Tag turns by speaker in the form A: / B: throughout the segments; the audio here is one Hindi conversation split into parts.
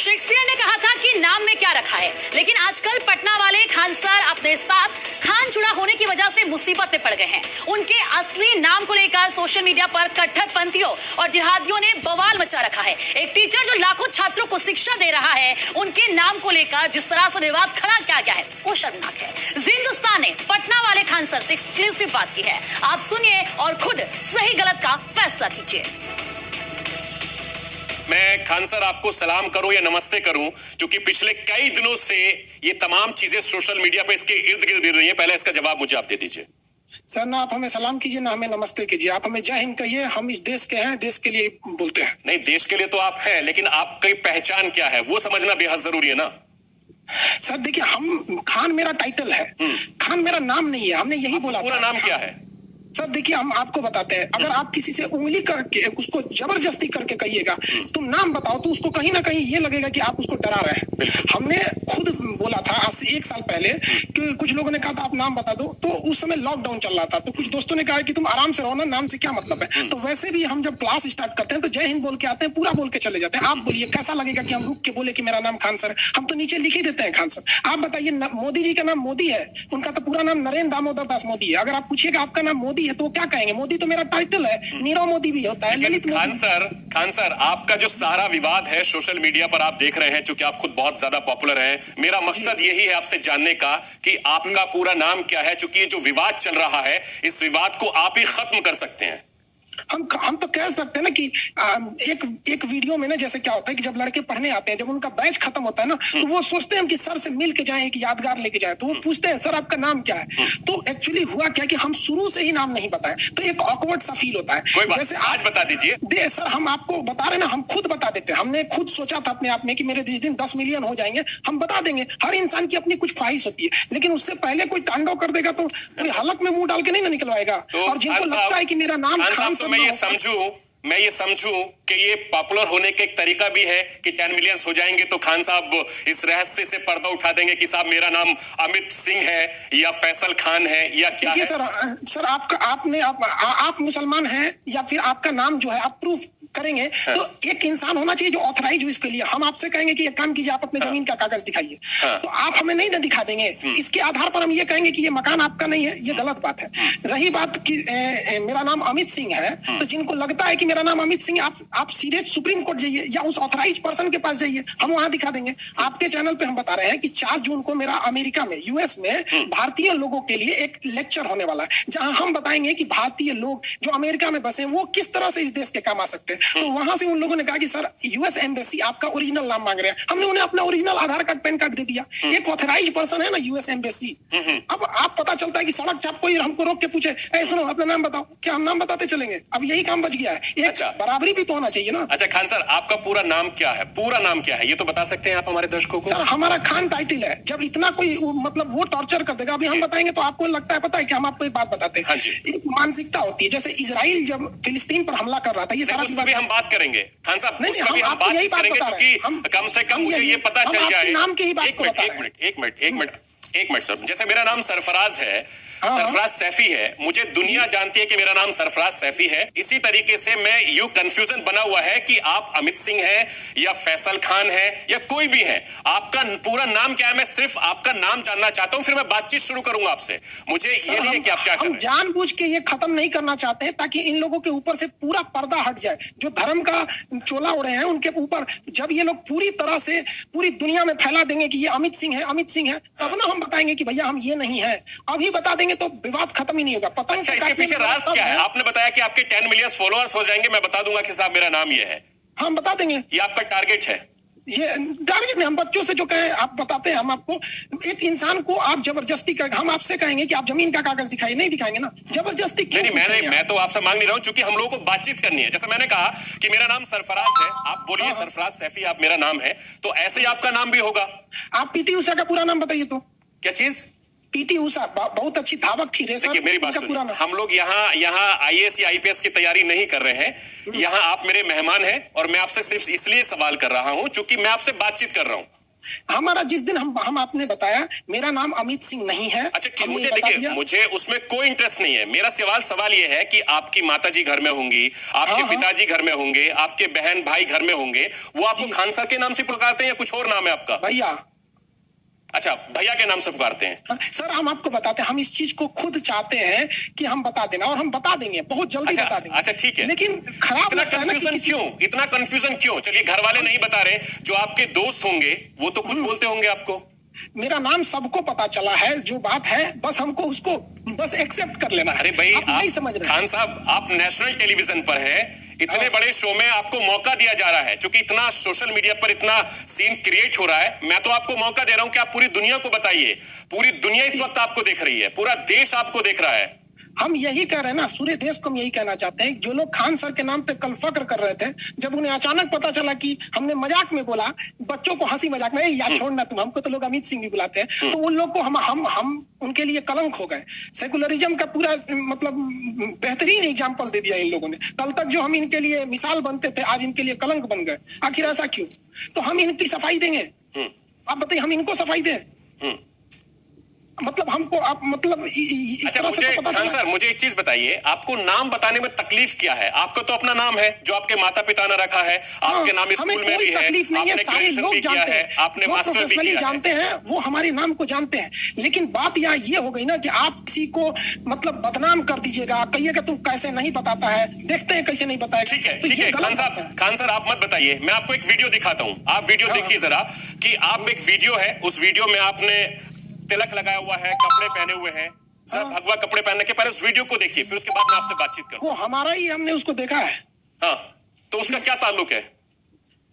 A: शेक्सपियर ने कहा था कि नाम में क्या रखा है, लेकिन आजकल पटना वाले खान सर अपने साथ खान जुड़ा होने की वजह से मुसीबत में पड़ गए हैं। उनके असली नाम को लेकर सोशल मीडिया पर कट्टरपंथियों और जिहादियों ने बवाल मचा रखा है। एक टीचर जो लाखों छात्रों को शिक्षा दे रहा है, उनके नाम को लेकर जिस तरह से विवाद खड़ा किया गया है वो शर्मनाक है। हिंदुस्तान ने पटना वाले खान सर से एक्सक्लूसिव बात की है, आप सुनिए और खुद सही गलत का फैसला कीजिए।
B: मैं खान सर आपको सलाम करूं या नमस्ते करूं, क्योंकि पिछले कई दिनों से ये तमाम चीजें सोशल मीडिया पे इसके इर्द गिर्द गिर रही हैं। पहले इसका जवाब मुझे आप दे दीजिए।
C: सर ना आप हमें सलाम कीजिए ना हमें नमस्ते कीजिए, आप हमें जय हिंद कहिए। हम इस देश के हैं, देश के लिए बोलते हैं।
B: नहीं, देश के लिए तो आप हैं, लेकिन आपकी पहचान क्या है वो समझना बेहद जरूरी है ना।
C: सर देखिए, हम खान मेरा टाइटल है, खान मेरा नाम नहीं है। हमने यही बोला।
B: पूरा नाम क्या है?
C: सर देखिए, हम आपको बताते हैं, अगर आप किसी से उंगली करके उसको जबरदस्ती करके कहिएगा तुम नाम बताओ, तो उसको कहीं ना कहीं ये लगेगा कि आप उसको डरा रहे हैं। हमने खुद बोला था आज से 1 साल पहले कि कुछ लोगों ने कहा था आप नाम बता दो, तो उस समय लॉकडाउन चल रहा था, तो कुछ दोस्तों ने कहा कि तुम आराम से रहो ना, नाम से क्या मतलब है। तो वैसे भी हम जब क्लास स्टार्ट करते हैं तो जय हिंद बोल के आते हैं, पूरा बोल के चले जाते हैं। आप बोलिए कैसा लगेगा कि हम रुक के बोले कि मेरा नाम खान सर है? हम तो नीचे लिख ही देते हैं खान सर। आप बताइए, मोदी जी का नाम मोदी है, उनका तो पूरा नाम नरेंद्र दामोदर दास मोदी है। अगर आप पूछिएगा आपका नाम मोदी है तो क्या कहेंगे? मोदी तो मेरा टाइटल है, नीरव मोदी भी होता है, ललित
B: खान सर आपका जो सारा विवाद है सोशल मीडिया पर आप देख रहे हैं, चूंकि आप खुद बहुत ज्यादा पॉपुलर हैं। मेरा मकसद यही है आपसे जानने का कि आपका पूरा नाम क्या है, चूंकि ये जो विवाद चल रहा है इस विवाद को आप ही खत्म कर सकते हैं।
C: हम तो कह सकते हैं ना कि एक वीडियो में ना, जैसे क्या होता है कि जब लड़के पढ़ने आते हैं, जब उनका बैच खत्म होता है ना, तो वो सोचते हैं कि सर से मिल के जाएं, एक यादगार लेके जाए, तो वो पूछते हैं सर आपका नाम क्या है। तो एक्चुअली हुआ क्या कि हम शुरू से ही नाम नहीं बताए, तो एक ऑकवर्ड सा फील होता है।
B: जैसे आज बता दीजिए।
C: सर हम आपको बता रहे ना, हम खुद बता देते हैं। हमने खुद सोचा था अपने आप में कि मेरे जिस दिन 10 मिलियन हो जाएंगे हम बता देंगे। हर इंसान की अपनी कुछ ख्वाहिश होती है, लेकिन उससे पहले कोई तांडव कर देगा तो कोई हलक में मुंह डाल के नहीं ना निकलवाएगा। और जिनको लगता है कि मेरा नाम खान,
B: मैं ये समझूं कि ये पॉपुलर होने का एक तरीका भी है कि 10 मिलियन हो जाएंगे तो खान साहब इस रहस्य से पर्दा उठा देंगे कि साहब मेरा नाम अमित सिंह है या फैसल खान है या क्या है।
C: सर आप मुसलमान हैं या फिर आपका नाम जो है आप प्रूफ करेंगे। हाँ। तो एक इंसान होना चाहिए जो ऑथराइज हो इसके लिए। हम आपसे कहेंगे कि एक काम कीजिए, आप अपने जमीन का कागज दिखाइए। हाँ। तो आप हमें नहीं ना दिखा देंगे, इसके आधार पर हम ये कहेंगे कि ये मकान आपका नहीं है, ये गलत बात है। रही बात कि मेरा नाम अमित सिंह है, तो जिनको लगता है कि मेरा नाम अमित सिंह, आप सीधे सुप्रीम कोर्ट जाइए या उस ऑथराइज पर्सन के पास जाइए, हम वहां दिखा देंगे। आपके चैनल पे हम बता रहे हैं कि 4 जून को मेरा अमेरिका में, यूएस में भारतीय लोगों के लिए एक लेक्चर होने वाला है, जहां हम बताएंगे कि भारतीय लोग जो अमेरिका में बसे वो किस तरह से इस देश के काम आ सकते हैं। तो वहां से उन लोगों ने कहा कि सर यूएस एम्बेसी आपका ओरिजिनल नाम मांग रहे हैं। हमने उन्हें अपना ओरिजिनल आधार कार्ड, पैन कार्ड दे दिया। एक ऑथराइज पर्सन है ना यूएस एम्बेसी। अब आप पता चलता है कि सड़क चाप कोई हमको रोक के पूछे, ए सुनो अपना नाम बताओ, क्या हम नाम बताते चलेंगे? अब यही काम बच गया है। एक बराबरी भी तो होना चाहिए ना।
B: अच्छा खान सर, आपका पूरा नाम क्या है? पूरा नाम क्या है ये तो बता सकते हैं आप हमारे दर्शकों को?
C: सर हमारा खान टाइटल है। जब इतना कोई मतलब वो टॉर्चर कर देगा, अभी हम बताएंगे तो आपको लगता है, पता है कि हम आपको एक बात बताते हैं। एक मानसिकता होती है, जैसे इजराइल जब फिलिस्तीन पर हमला कर रहा था, ये सारा
B: हम बात करेंगे खान साहब,
C: हम यही बात
B: करेंगे क्योंकि कम से कम मुझे ये पता चल जाए।
C: नाम की ही बात को बता रहे हैं।
B: एक मिनट सर, जैसे मेरा नाम सरफराज है, सरफराज सैफी है, मुझे दुनिया जानती है कि मेरा नाम सरफराज सैफी है। इसी तरीके से मैं यू कंफ्यूजन बना हुआ है कि आप अमित सिंह हैं या फैसल खान है या कोई भी है, आपका पूरा नाम क्या है? मैं सिर्फ आपका नाम जानना चाहता हूं, फिर मैं बातचीत शुरू करूंगा आपसे। मुझे ये नहीं है कि आप क्या कर रहे हैं।
C: हम जानबूझ के ये खत्म नहीं करना चाहते हैं ताकि इन लोगों के ऊपर से पूरा पर्दा हट जाए। जो धर्म का चोला ओढ़े हैं उनके ऊपर जब ये लोग पूरी तरह से पूरी दुनिया में फैला देंगे कि ये अमित सिंह है, अमित सिंह है, तब ना हम बताएंगे कि भैया हम ये नहीं है। अभी बता देंगे तो विवाद खत्म ही नहीं होगा। पतंग
B: अच्छा, इसके पीछे राज क्या है? आपने बताया कि आपके 10 मिलियन फॉलोअर्स हो जाएंगे, मैं बता दूंगा कि साहब मेरा नाम ये है।
C: हम बता देंगे।
B: ये आपका टारगेट है?
C: ये टारगेट नहीं, हम बच्चों से जो कहें आप बताते हैं। हम आपको एक इंसान को आप जबरदस्ती कर, हम आपसे कहेंगे कि आप जमीन का कागज दिखाइए, नहीं दिखाएंगे ना। जबरदस्ती क्यों?
B: नहीं, मैं तो आपसे मांग नहीं रहा हूं, क्योंकि हम लोगों को बातचीत करनी है। जैसे मैंने कहा कि मेरा नाम सरफराज है, आप बोलिए सरफराज सैफी आप मेरा नाम है, तो ऐसे ही आपका नाम भी होगा।
C: आप पीटी उषा का पूरा नाम बताइए तो।
B: क्या चीज?
C: पीटी उषा बहुत अच्छी धावक थी रेसर।
B: मेरी बात सुनिए, हम लोग यहाँ आईएएस या आईपीएस की तैयारी नहीं कर रहे हैं। यहाँ आप मेरे मेहमान हैं और मैं आपसे सिर्फ इसलिए सवाल कर रहा हूँ क्योंकि मैं आपसे बातचीत कर रहा हूँ।
C: हमारा जिस दिन हम आपने बताया मेरा नाम अमित सिंह नहीं है।
B: अच्छा, मुझे देखिए, मुझे उसमें कोई इंटरेस्ट नहीं है। मेरा सवाल ये है कि आपकी माताजी घर में होंगी, आपके पिताजी घर में होंगे, आपके बहन भाई घर में होंगे, वो आपको खान सर के नाम से पुकारते हैं या कुछ और नाम है आपका?
C: भैया।
B: अच्छा, भैया के नाम से पुकारते हैं।
C: सर हम आपको बताते हैं, हम इस चीज को खुद चाहते हैं कि हम बता देना, और हम बता देंगे, बहुत जल्दी बता देंगे।
B: अच्छा ठीक है,
C: लेकिन खराब लगता है ना कि
B: इतना कंफ्यूजन क्यों? चलिए, घर वाले नहीं बता रहे, जो आपके दोस्त होंगे वो तो कुछ बोलते होंगे आपको।
C: मेरा नाम सबको पता चला है, जो बात है बस हमको उसको बस एक्सेप्ट कर लेना है।
B: अरे भाई,
C: आप नहीं समझ रहे
B: खान साहब, आप नेशनल टेलीविजन पर है, इतने बड़े शो में आपको मौका दिया जा रहा है, क्योंकि इतना सोशल मीडिया पर इतना सीन क्रिएट हो रहा है। मैं तो आपको मौका दे रहा हूं कि आप पूरी दुनिया को बताइए। पूरी दुनिया इस वक्त आपको देख रही है, पूरा देश आपको देख रहा है।
C: हम यही कह रहे हैं ना, पूरे देश को हम यही कहना चाहते हैं। जो लोग खान सर के नाम पे कल फक्र कर रहे थे, जब उन्हें अचानक पता चला कि हमने मजाक में बोला, बच्चों को हंसी मजाक में, यार छोड़ना तुम, हमको तो लोग अमित सिंह भी बुलाते हैं, तो उन लोग को हम उनके लिए कलंक हो गए। सेकुलरिज्म का पूरा मतलब बेहतरीन एग्जाम्पल दे दिया इन लोगों ने। कल तक जो हम इनके लिए मिसाल बनते थे, आज इनके लिए कलंक बन गए। आखिर ऐसा क्यों? तो हम इनकी सफाई देंगे। आप बताइए, हम इनको सफाई दें? मतलब हमको आप मतलब इस
B: अच्छा,
C: तरह से तो पता
B: खान सर, मुझे एक चीज बताइए, आपको नाम बताने में तकलीफ क्या है? आपको तो अपना नाम है जो आपके माता पिता ने रखा है, आपके नाम स्कूल में भी है,
C: तकलीफ नहीं है, सारे लोग जानते हैं,
B: आपने मास्टर भी किया
C: जानते हैं, वो हमारे नाम को जानते हैं। लेकिन बात यहाँ ये हो गई ना कि आप किसी को मतलब बदनाम कर दीजिएगा, कहिएगा तुम कैसे नहीं बताता है, देखते हैं कैसे नहीं बताएगा।
B: ठीक है खान सर, आप मत बताइए, मैं आपको एक वीडियो दिखाता हूँ। आप वीडियो देखिए जरा, कि आप एक वीडियो है, उस वीडियो में आपने तिलक लगाया हुआ है, कपड़े पहने हुए हैं। सर, भगवा कपड़े पहनने के पहले उस वीडियो को देखिए, फिर उसके बाद मैं आपसे बातचीत करूं।
C: वो हमारा ही, हमने उसको देखा है।
B: हाँ, तो उसका क्या ताल्लुक है?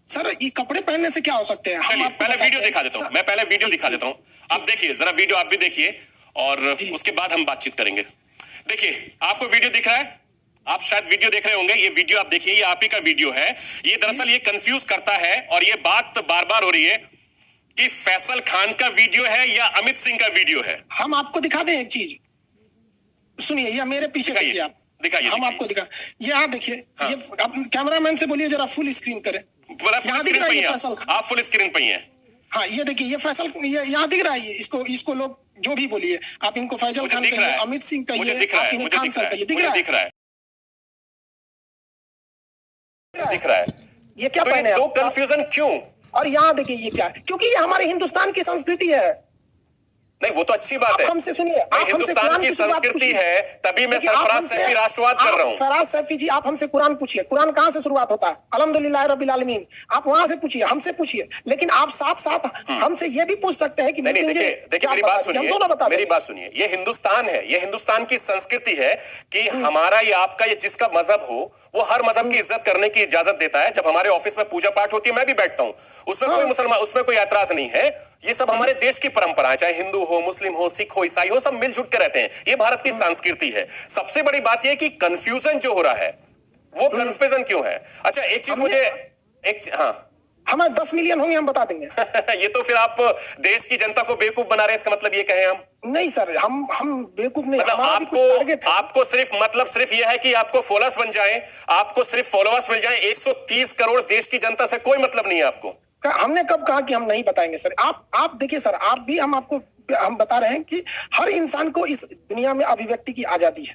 C: सर, ये कपड़े पहनने से क्या हो सकते हैं?
B: चलिए, पहले वीडियो दिखा देता हूं। मैं पहले वीडियो दिखा देता हूं, आप देखिए जरा, वीडियो आप भी देखिए, और उसके बाद हम बातचीत करेंगे। देखिए, आपको वीडियो दिख रहा है, आप शायद वीडियो देख रहे होंगे। ये वीडियो आप देखिए, ये आप ही का वीडियो है। ये दरअसल ये कंफ्यूज करता है, और ये बात बार बार हो रही है कि फैसल खान का वीडियो है या अमित सिंह का वीडियो है।
C: हम आपको दिखा दें एक चीज, सुनिए, ये मेरे पीछे देखिए, आप
B: दिखाइए,
C: हम आपको दिखा, ये यहाँ देखिए। हाँ। ये आप कैमरामैन से बोलिए जरा फुल स्क्रीन करें।
B: यहाँ दिख रहा है फैसल खान, आप फुल स्क्रीन पे हैं।
C: हाँ, ये देखिए, ये फैसल, ये यहाँ दिख रहा है। इसको लोग जो भी बोलिए, आप इनको फैजल खान कहिए, अमित सिंह कहिए, आप इन्हें खान सर कहिए, दिख रहा है। ये क्या पहने हैं?
B: तो कंफ्यूजन क्यों?
C: और यहाँ देखिए, ये क्या है? क्योंकि ये हमारे हिंदुस्तान की संस्कृति है।
B: नहीं, वो तो अच्छी बात है।
C: हमसे सुनिए, आप
B: हिंदुस्तान की संस्कृति है, तभी मैं सरफराज सैफी राष्ट्रवाद कर रहा हूँ।
C: सरफराज सैफी जी, आप हमसे कुरान पूछिए, कुरान कहाँ से शुरुआत होता है? अल्हम्दुलिल्लाह रब्बिल आलमीन। आप वहां से पूछिए, हमसे पूछिए, लेकिन आप साथ साथ हमसे ये भी पूछ सकते हैं कि
B: देखिए मेरी बात सुनिए, ये हिंदुस्तान है, ये हिंदुस्तान की संस्कृति है कि हमारा या आपका या जिसका मजहब हो, वो हर मजहब की इज्जत करने की इजाजत देता है। जब हमारे ऑफिस में पूजा पाठ होती है, मैं भी बैठता हूँ, उसमें कोई मुसलमान, उसमें कोई ऐतराज नहीं है। ये सब हमारे देश की परंपरा है, चाहे हिंदू हो, मुस्लिम हो, सिख हो, ईसाई हो, सब मिलजुल के रहते हैं। ये भारत की संस्कृति है। सबसे बड़ी बात यह कि कंफ्यूजन जो हो रहा है, वो कंफ्यूजन क्यों है? अच्छा, एक चीज मुझे हाँ,
C: हमारे 10 मिलियन होंगे, हम बता देंगे।
B: ये तो फिर आप देश की जनता को बेवकूफ बना रहे हैं, इसका मतलब ये कहें हम?
C: नहीं सर, हम बेवकूफ नहीं।
B: मतलब आपको सिर्फ यह है कि आपको फॉलोअर्स बन जाएं, आपको सिर्फ फॉलोअर्स मिल जाएं। 130 करोड़ देश की जनता से कोई मतलब नहीं है आपको।
C: हमने कब कहा कि हम नहीं बताएंगे सर? आप देखिए सर, आप भी, हम बता रहे हैं कि हर इंसान को इस दुनिया में अभिव्यक्ति की आजादी है।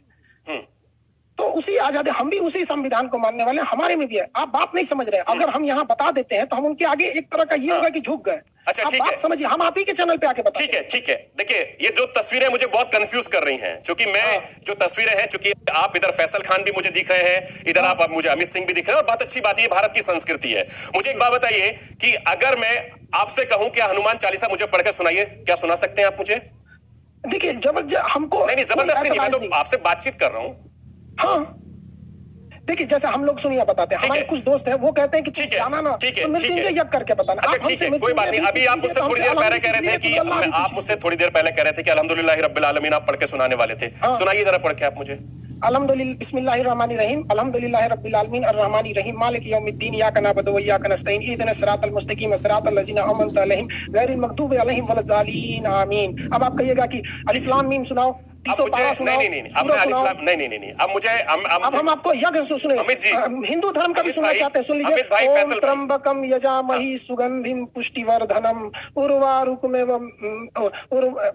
C: तो उसी आजादी, हम भी उसी संविधान को मानने वाले हैं, हमारे में भी है। आप बात नहीं समझ रहे हैं। अगर हम यहाँ बता देते हैं तो हम उनके आगे एक तरह का ये होगा कि झुक गए।
B: अच्छा,
C: आप बात समझिए, हम आप ही के चैनल पे आके बताते हैं।
B: ठीक है। देखिए, ये जो तस्वीरें मुझे बहुत कंफ्यूज कर रही हैं, क्योंकि मैं जो तस्वीरें हैं, चूंकि आप इधर फैसल खान भी मुझे दिख रहे हैं, इधर आप मुझे अमित सिंह भी दिख रहे हैं, और बहुत अच्छी बात है, भारत की संस्कृति है। मुझे एक बात बताइए कि अगर मैं आपसे कहूं कि हनुमान चालीसा मुझे पढ़ के सुनाइए, क्या सुना सकते हैं आप मुझे?
C: देखिए, हमको
B: नहीं, जबरदस्ती नहीं, मैं तो आपसे बातचीत कर रहा हूँ।
C: हाँ, देखिए, जैसे हम लोग सुनिए बताते हैं, हमारे कुछ दोस्त हैं, वो कहते हैं कि जाना ना, तो मृत्युंजय यज्ञ करके बताना।
B: अच्छा, ठीक है, कोई बात नहीं। अभी आप मुझसे थोड़ी देर पहले कह रहे थे कि अल्हम्दुलिल्लाह रब्बिल आलमीन आप पढ़ के सुनाने वाले थे। सुनाइए जरा पढ़ के आप मुझे।
C: अल्हम्दुलिल्लाह, बिस्मिल्लाहिर्रहमानिर्रहीम, अल्हम्दुलिल्लाह रब्बिल आलमीन, अर्रहमानिर रहीम, मालिक यौमिद्दीन, इय्याका नअबुदु व इय्याका नस्तईन, इहदिनस सिरातल मुस्तकीम, सिरातल लज़ीना अनअमता अलैहिम, गैरिल मग़दूबि अलैहिम वलद्दालीन, आमीन। अब आप कहिएगा कि अलिफ लाम मीम सुनाओ,
B: अब मुझे
C: अब हम आपको यज्ञ सुने,
B: अमित जी,
C: हिंदू धर्म का भी सुनना चाहते हैं, सुन लीजिए। ओम त्र्यंबकम यजामहि सुगंधिम पुष्टिवर्धनम उर्वारुकमेव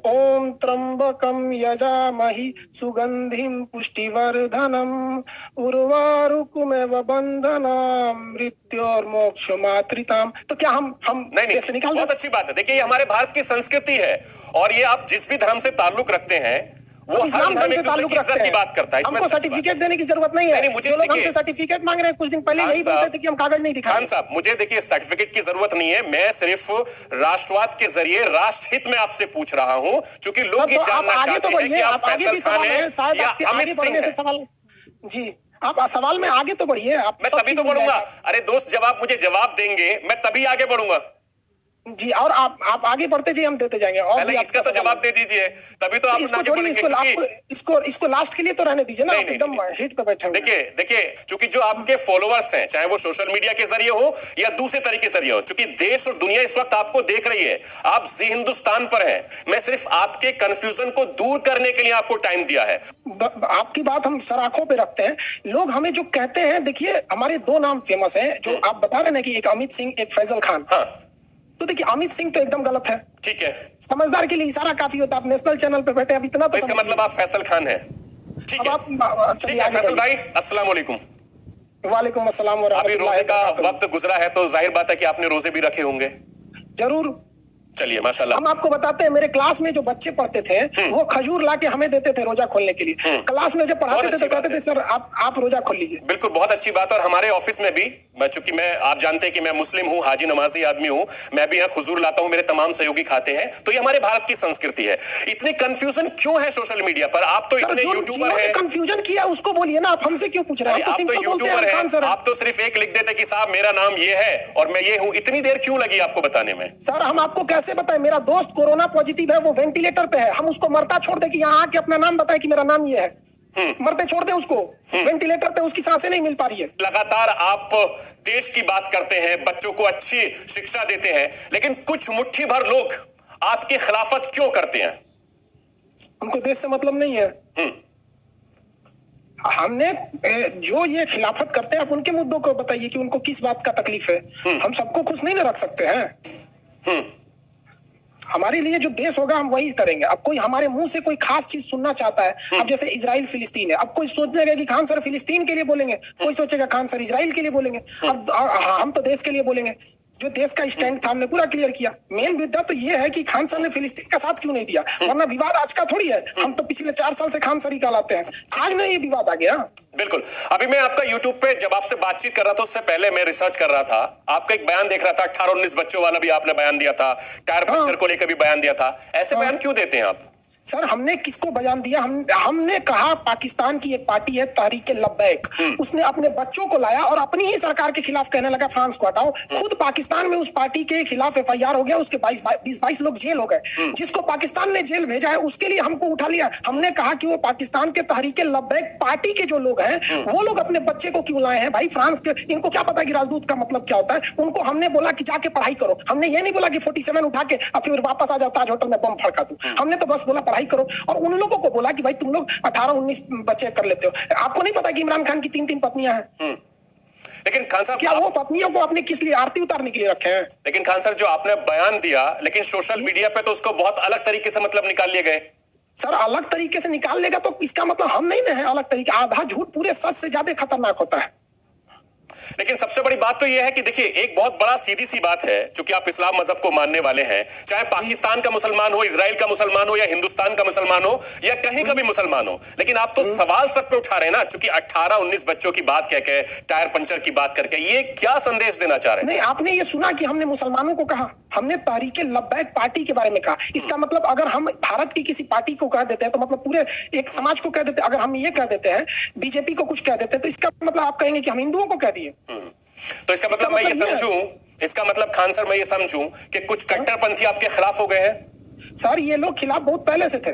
C: ओम त्र्यंबकम यजामहि सुगंधिम पुष्टिवर्धनम उर्वारुकमेव बंधनाम मृत्योर्मोक्षमात्रिताम। तो क्या हम
B: नहीं,
C: निकाल
B: बहुत अच्छी बात है। देखिए, ये हमारे भारत की संस्कृति है, और ये आप जिस भी धर्म से ताल्लुक रखते हैं वो
C: इस्लाम धर्म से ताल्लुक रखते हैं,
B: की बात करता है।
C: हमको सर्टिफिकेट देने की जरूरत नहीं है।
B: नहीं, मुझे
C: जो लोग हमसे सर्टिफिकेट मांग रहे हैं, कुछ दिन पहले यही बोलते थे कि हम कागज नहीं दिखा।
B: खान साहब, मुझे देखिए सर्टिफिकेट की जरूरत नहीं है, मैं सिर्फ राष्ट्रवाद के जरिए राष्ट्रहित में आपसे पूछ रहा हूं, क्योंकि लोग ये जानना चाहते हैं कि आप फैसल खान हैं या अमित सिंह हैं।
C: जी, आप सवाल में आगे तो बढ़िए।
B: मैं तभी तो बढ़ूंगा। अरे दोस्त, जब आप मुझे जवाब देंगे मैं तभी आगे बढ़ूंगा
C: जी। और आप आगे बढ़ते जाइए, हम देते जाएंगे। और
B: पहले इसका तो जवाब दे दीजिए, तभी तो आप
C: इसको छोड़िए, इसको लास्ट के लिए तो रहने दीजिए ना। आप एकदम हिट पे बैठे।
B: देखिए, चूंकि जो आपके फॉलोअर्स हैं, चाहे वो सोशल मीडिया के जरिए हो या दूसरे तरीके से जरिए हो, चूंकि देश और दुनिया इस वक्त आपको देख रही है, आप जी हिंदुस्तान पर हैं, मैं सिर्फ आपके कंफ्यूजन को दूर करने के लिए आपको टाइम दिया है।
C: आपकी बात हम सराखों पे रखते हैं। लोग हमें जो कहते हैं, देखिए हमारे दो नाम फेमस है जो आप बता रहे हैं कि एक अमित सिंह, एक फैसल खान।
B: हाँ,
C: तो देखिए अमित सिंह तो एकदम गलत है।
B: ठीक है,
C: समझदार के लिए इशारा काफी होता है। आप नेशनल चैनल पे बैठे, अब इतना तो
B: इसका मतलब आप फैसल खान हैं। ठीक है,
C: ठीक है
B: फैसल भाई, अस्सलाम वालेकुम।
C: वालेकुम अस्सलाम।
B: अभी रोजे का वक्त गुजरा है, तो जाहिर बात है कि आपने रोजे भी रखे होंगे।
C: जरूर।
B: चलिए, माशाल्लाह।
C: हम आपको बताते हैं, मेरे क्लास में जो बच्चे पढ़ते थे वो खजूर लाके हमें देते थे रोजा खोलने के लिए। क्लास में जब पढ़ाते थे तो कहते थे सर आप रोजा खोल लीजिए।
B: बिल्कुल, बहुत अच्छी बात। और हमारे ऑफिस में भी, चूंकि आप जानते हैं कि मैं मुस्लिम हूँ, हाजी नमाजी आदमी हूँ, मैं भी यहाँ खजूर लाता हूँ, मेरे तमाम सहयोगी खाते हैं। तो ये हमारे भारत की संस्कृति है। इतनी कंफ्यूजन क्यों है सोशल मीडिया पर? आप तो इतने यूट्यूबर हैं,
C: कंफ्यूजन किया उसको बोलिए ना, आप हमसे क्यों पूछ रहे हैं?
B: आप तो यूट्यूबर हैं, आप तो सिर्फ एक लिख देते कि साहब मेरा नाम ये है और मैं ये हूँ। इतनी देर क्यों लगी आपको बताने में?
C: सर हम आपको कैसे बताएं? मेरा दोस्त कोरोना पॉजिटिव है, वो वेंटिलेटर पे है। हम उसको मरता छोड़ दे कि यहाँ आके अपना नाम बताए कि मेरा नाम ये है? मरते छोड़ दे उसको। वेंटिलेटर पे उसकी सांसें नहीं मिल पा रही है।
B: लगातार आप देश की बात करते हैं, बच्चों को अच्छी शिक्षा देते हैं, लेकिन कुछ मुट्ठी भर लोग आपकी खिलाफत क्यों करते हैं?
C: उनको देश से मतलब नहीं है। हमने जो ये खिलाफत करते हैं, आप उनके मुद्दों को बताइए कि उनको किस बात का तकलीफ है। हम सबको खुश नहीं ना रख सकते हैं। हमारे लिए जो देश होगा हम वही करेंगे। अब कोई हमारे मुंह से कोई खास चीज सुनना चाहता है, अब जैसे इजराइल फिलिस्तीन है, अब कोई सोचेगा कि खान सर फिलिस्तीन के लिए बोलेंगे, कोई सोचेगा खान सर इजराइल के लिए बोलेंगे। अब हम तो देश के लिए बोलेंगे। जो देश का स्टैंड था हमने पूरा क्लियर किया। मेन मुद्दा तो ये है कि खान सर ने फिलिस्तीन का साथ क्यों नहीं दिया, वरना विवाद आज का थोड़ी है। हम तो पिछले 4 साल से खान सर ही कहलाते हैं, आज में ये विवाद आ गया।
B: बिल्कुल। अभी मैं आपका यूट्यूब पे जब आपसे बातचीत कर रहा था, उससे पहले मैं रिसर्च कर रहा था, आपका एक बयान देख रहा था, 18-19 बच्चों वाला भी आपने बयान दिया था, टायर पंचर को लेकर भी बयान दिया था। ऐसे बयान क्यों देते हैं आप?
C: सर हमने किसको बयान दिया? हमने कहा पाकिस्तान की एक पार्टी है तहरीके लब्बैक, उसने अपने बच्चों को लाया और अपनी ही सरकार के खिलाफ कहने लगा फ्रांस को हटाओ। खुद पाकिस्तान में उस पार्टी के खिलाफ FIR हो गया, उसके 22 लोग जेल हो गए। जिसको पाकिस्तान ने जेल भेजा है उसके लिए हमको उठा लिया। हमने कहा कि वो पाकिस्तान के तहरीके लब्बैक पार्टी के जो लोग हैं वो लोग अपने बच्चे को क्यों लाए हैं? भाई फ्रांस के इनको क्या पता कि राजदूत का मतलब क्या होता है? उनको हमने बोला कि जाके पढ़ाई करो। हमने ये नहीं बोला कि 47 उठा के अब फिर वापस आ जाओ ताज होटल में बम फड़का दूं। हमने तो बस बोला पढ़ाई करो। और उन लोगों को बोला कि भाई तुम लोग 18-19 बच्चे कर लेते हो। आपको नहीं पता कि इमरान खान की 3-3 पत्नियां हैं?
B: लेकिन खान साहब,
C: क्या वो पत्नियों को आपने किस लिए आरती उतारने के लिए रखे हैं?
B: लेकिन खान सर, जो आपने बयान दिया, लेकिन सोशल मीडिया पे तो उसको बहुत अलग तरीके से मतलब निकाल लिए गए।
C: सर अलग तरीके से निकाल लेगा तो इसका मतलब हम नहीं ना है अलग तरीके। आधा झूठ पूरे सच से ज्यादा खतरनाक होता है।
B: लेकिन सबसे बड़ी बात तो यह है कि देखिए, एक बहुत बड़ा सीधी सी बात है, क्योंकि आप इस्लाम मजहब को मानने वाले हैं, चाहे पाकिस्तान का मुसलमान हो, इजराइल का मुसलमान हो, या हिंदुस्तान का मुसलमान हो, या कहीं का भी मुसलमान हो, लेकिन आप तो सवाल सब पे उठा रहे हैं ना, क्योंकि 18-19 बच्चों की बात कह के, टायर पंचर की बात करके, ये क्या संदेश देना चाह रहे हैं?
C: नहीं, आपने ये सुना कि हमने मुसलमानों को कहा? हमने तहरीके लब्बैक पार्टी के बारे में कहा। इसका मतलब अगर हम भारत की किसी पार्टी को कह देते हैं तो मतलब पूरे एक समाज को कह देते हैं। अगर हम ये कह देते हैं, बीजेपी को कुछ कह देते हैं, तो इसका मतलब आप कहेंगे कि हम हिंदुओं को कह दिए।
B: तो इसका मतलब मैं ये समझूं, इसका मतलब खान सर मैं ये समझूं कि कुछ कट्टरपंथी आपके खिलाफ हो गए हैं?
C: सर ये लोग खिलाफ बहुत पहले से थे।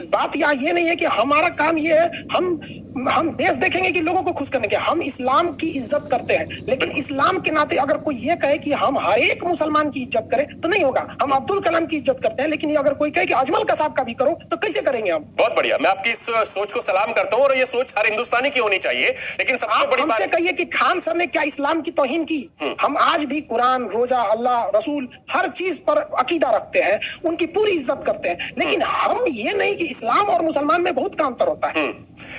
C: बात यहाँ ये नहीं है कि हमारा काम ये है, हम हम देश देखेंगे कि लोगों को खुश करने के। हम इस्लाम की इज्जत करते हैं, लेकिन इस्लाम के नाते अगर कोई ये कहे कि हम हर एक मुसलमान की इज्जत करें तो नहीं होगा। हम अब्दुल कलाम की इज्जत करते हैं, लेकिन ये अगर कोई कहे कि अजमल कसाब का भी करो तो कैसे करेंगे हम?
B: बहुत बढ़िया, मैं आपकी इस सोच को सलाम करता हूं और ये सोच हर हिंदुस्तानी की होनी चाहिए। लेकिन सबसे बड़ी
C: हमसे कहिए कि खान सर ने क्या इस्लाम की तौहीन की? हम आज भी कुरान, रोजा, अल्लाह, रसूल हर चीज पर अकीदा रखते हैं, उनकी पूरी इज्जत करते हैं, लेकिन हम ये नहीं कि इस्लाम और मुसलमान में बहुत का अंतर होता है।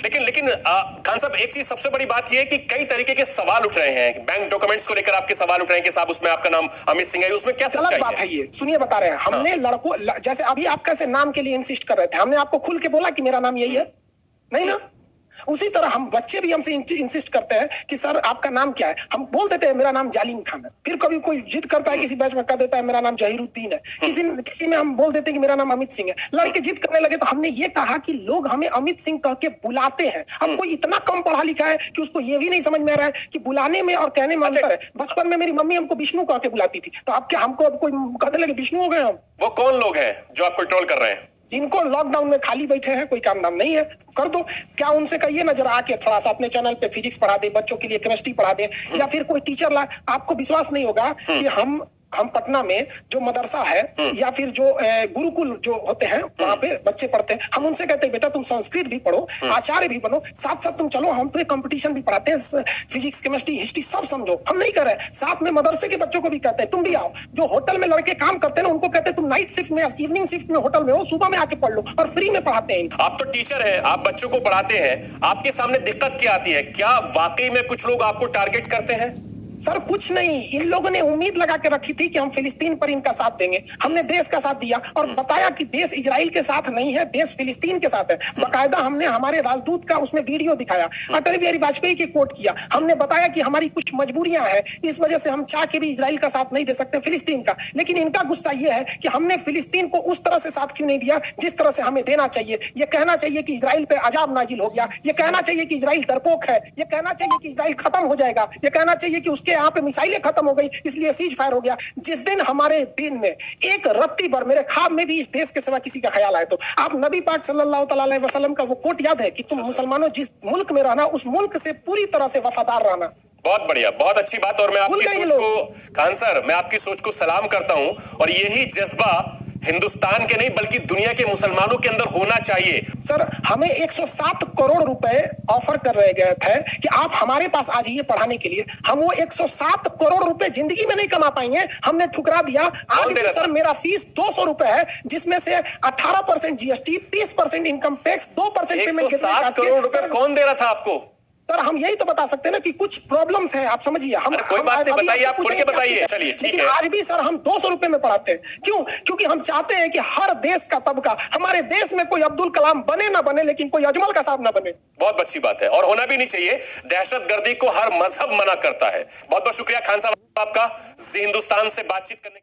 B: लेकिन खान साहब, एक चीज सबसे बड़ी बात यह है कि कई तरीके के सवाल उठ रहे हैं। बैंक डॉक्यूमेंट्स को लेकर आपके सवाल उठ रहे हैं कि साहब उसमें आपका नाम अमित सिंह है, उसमें क्या
C: गलत बात है ये। सुनिए, बता रहे हैं, हमने लड़कों, जैसे अभी आप कैसे नाम के लिए इंसिस्ट कर रहे थे, हमने आपको खुल के बोला कि मेरा नाम यही है? नहीं ना। उसी तरह हम बच्चे भी हमसे इंसिस्ट करते हैं कि सर आपका नाम क्या है? हम बोल देते हैं मेरा नाम जालिम खान है। फिर कभी कोई जिद करता है, किसी बैच में कह देता है मेरा नाम जहीरुद्दीन है, किसी में हम बोल देते हैं कि मेरा नाम अमित सिंह है। लड़के जिद करने लगे तो हमने ये कहा कि लोग हमें अमित सिंह कह के बुलाते हैं। अब कोई इतना कम पढ़ा लिखा है कि उसको ये भी नहीं समझ में आ रहा है कि बुलाने में और कहने में अंतर है। बचपन में मेरी मम्मी हमको विष्णु कह के बुलाती थी, तो अब क्या हमको अब कोई कहने लगे विष्णु हो गए हम?
B: वो कौन लोग हैं जो आपको ट्रोल कर रहे हैं?
C: जिनको लॉकडाउन में खाली बैठे हैं, कोई काम नाम नहीं है, कर दो। क्या उनसे कहिए ना जरा आके थोड़ा सा अपने चैनल पे फिजिक्स पढ़ा दे, बच्चों के लिए केमिस्ट्री पढ़ा दे, या फिर कोई टीचर ला। आपको विश्वास नहीं होगा कि हम पटना में जो मदरसा है या फिर जो गुरुकुल जो होते हैं वहां पे बच्चे पढ़ते हैं, हम उनसे कहते हैं बेटा तुम संस्कृत भी पढ़ो, आचार्य भी बनो, साथ साथ तुम चलो, हम तुम्हें कंपटीशन भी पढ़ाते हैं, फिजिक्स, केमिस्ट्री, हिस्ट्री सब समझो। हम नहीं कर रहे। साथ में मदरसे के बच्चों को भी कहते हैं तुम भी आओ। जो होटल में लड़के काम करते हैं ना, उनको कहते हैं तुम नाइट शिफ्ट में, इवनिंग शिफ्ट में होटल में हो, सुबह में आके पढ़ लो, और फ्री में पढ़ाते हैं।
B: आप तो टीचर हैं, आप बच्चों को पढ़ाते हैं, आपके सामने दिक्कत क्या आती है? क्या वाकई में कुछ लोग आपको टारगेट करते हैं?
C: सर कुछ नहीं, इन लोगों ने उम्मीद लगा के रखी थी कि हम फिलिस्तीन पर इनका साथ देंगे। हमने देश का साथ दिया और बताया कि देश इजराइल के साथ नहीं है, देश फिलिस्तीन के साथ है। बाकायदा हमने हमारे राजदूत का उसमें वीडियो दिखाया, अटल बिहारी वाजपेयी की कोट किया। हमने बताया कि हमारी कुछ मजबूरियां हैं, इस वजह से हम चाह के भी इजराइल का साथ नहीं दे सकते, फिलिस्तीन का। लेकिन इनका गुस्सा यह है कि हमने फिलिस्तीन को उस तरह से साथ क्यों नहीं दिया जिस तरह से हमें देना चाहिए। यह कहना चाहिए कि इजराइल पे अजाब नाजिल हो गया, यह कहना चाहिए कि इजराइल डरपोक है, यह कहना चाहिए कि इजराइल खत्म हो जाएगा, यह कहना चाहिए कि उसके यहाँ पे मिसाइलें खत्म हो गई इसलिए सीज फायर हो गया। जिस दिन हमारे दिन में एक रत्ती भर मेरे ख्वाब में भी इस देश के सिवा किसी का ख्याल आए तो आप नबी पाक सल्लल्लाहु अलैहि वसल्लम का वो कोट याद है कि तुम मुसलमानों जिस मुल्क में रहना उस मुल्क से पूरी तरह से वफादार रहना।
B: बहुत बढ़िया, बहुत अच्छी बात। और मैं आपकी सोच को, खान सर, मैं आपकी सोच को सलाम करता हूं और यही जज्बा हिंदुस्तान के नहीं बल्कि दुनिया के मुसलमानों के अंदर होना चाहिए।
C: सर हमें 107 करोड़ रुपए ऑफर कर रहे गए थे कि आप हमारे पास आ जाइए पढ़ाने के लिए। हम वो 107 करोड़ रुपए जिंदगी में नहीं कमा पाएंगे, हमने ठुकरा दिया। आज भी सर मेरा फीस 200 रुपए है, जिसमें से 18% GST, 30% income tax, 2% payment.
B: 107 crore रुपए कौन दे रहा था आपको?
C: सर हम यही तो बता सकते हैं ना कि कुछ प्रॉब्लम्स हैं, आप समझिए। हम
B: कोई बात नहीं, बताइए, आप खुल के बताइए। चलिए ठीक है।
C: आज भी सर हम 200 रुपए में पढ़ाते हैं। क्यों? क्योंकि हम चाहते हैं कि हर देश का तबका, हमारे देश में कोई अब्दुल कलाम बने ना बने, लेकिन कोई अजमल कसाब ना बने।
B: बहुत अच्छी बात है और होना भी नहीं चाहिए। दहशतगर्दी को हर मजहब मना करता है। बहुत बहुत शुक्रिया खान साहब आपका जी हिंदुस्तान से बातचीत करने